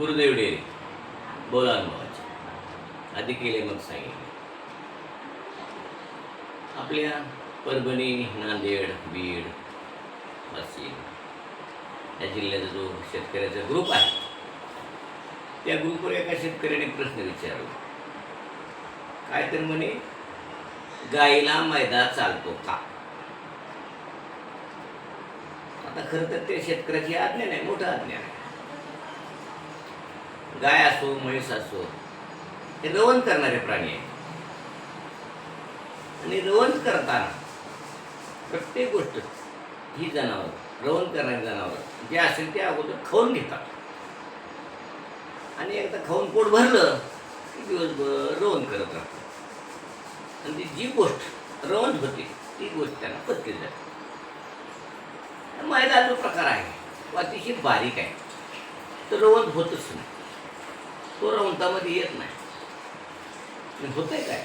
Gurudev dairy बोला अनुभवाचे आधी केले मग सांगितले. आपल्या परभणी, नांदेड, बीड, वाशिम या जिल्ह्याचा जो शेतकऱ्याचा ग्रुप आहे त्या ग्रुपवर एका शेतकऱ्याने प्रश्न विचारला. काय तर म्हणे, गाईला मैदा चालतो का? आता खरं तर ते शेतकऱ्याची आज्ञा नाही, मोठं आज्ञा आहे. गाय असो, म्हैस असो, हे रवण करणारे प्राणी आहेत. आणि रवण करताना प्रत्येक गोष्ट ही जनावर, रवण करणारी जनावर जे असेल ते अगोदर खाऊन घेतात. आणि एकदा खाऊन पोट भरलं की दिवसभर रवण करत राहतात. आणि ती जी गोष्ट रवण होते ती गोष्ट त्यांना पचली जाते. मैदा जो प्रकार आहे तो अतिशय बारीक आहे, तर रवण होतच नाही, तो रवंतामध्ये येत नाही. होतंय काय,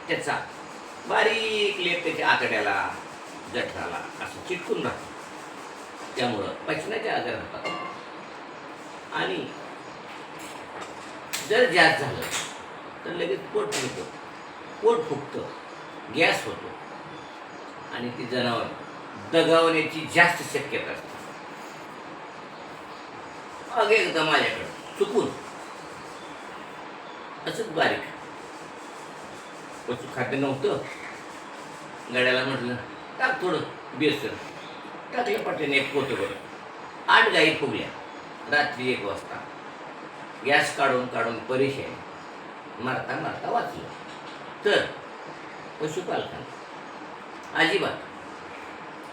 त्याचा बारीक लेप त्याच्या आतड्याला, जठराला असं चिटकून राहतं. त्यामुळं पचनाचे आजार होतात. आणि जर जास्त झालं तर लगेच पोट फुगतं, गॅस होतो आणि ती जनावर दगावण्याची जास्त शक्यता असते. मग एकदा माझ्याकडं चुकून असंच बारीक पशुखाद्य नव्हतं, गाड्याला म्हटलं टाक थोडं बेसन, टाकलं पाठीने एक पोतभर. 8 गाई फुगल्या रात्री 1 वाजता. गॅस काढून काढून परेशान, मारता मारता वाचलं. तर पशुपालकांना अजिबात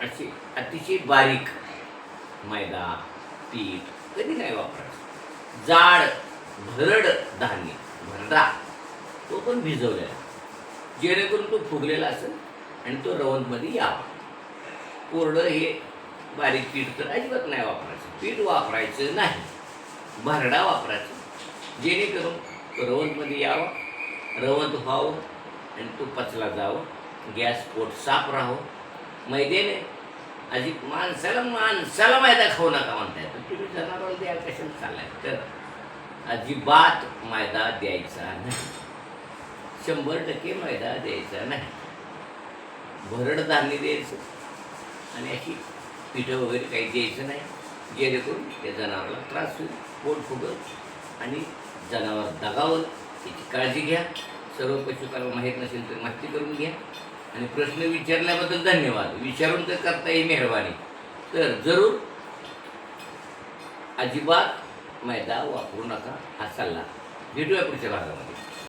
अशी अतिशय बारीक मैदा, पीठ कधी नाही वापरायचं. जाड भरड धान्य, भरडा, तो पण भिजवलेला, जेणेकरून तो फुगलेला असेल आणि तो रवंतमध्ये यावा. कोरडं हे बारीक पीठ तर अजिबात नाही वापरायचं. पीठ वापरायचं नाही, भरडा वापरायचा, जेणेकरून तो रवंतमध्ये यावा, रवंत व्हावं आणि तो पचला जावं, गॅस पोट साफ राहावं. मैद्याने माणसाला मैदा खाऊ नका म्हणताय, तर तुम्ही जनावराला द्यायला कशाला चाललाय? तर अजिबात मैदा द्यायचा नाही, 100% मैदा द्यायचा नाही. भरड धान्य द्यायचं आणि अशी पिठं वगैरे काही द्यायचं नाही, जेणेकरून त्या जनावराला त्रास होईल, पोट फुगल आणि जनावर दगावल. याची काळजी घ्या. सर्व पशुपालन माहीत नसेल तर माहिती करून घ्या. आणि प्रश्न विचारल्याबद्दल धन्यवाद. विचारून तर करता येईल मेहरबानी. तर जरूर अजिबात मैदा वापरू नका हा सल्ला. भेटूया पुढच्या भागामध्ये.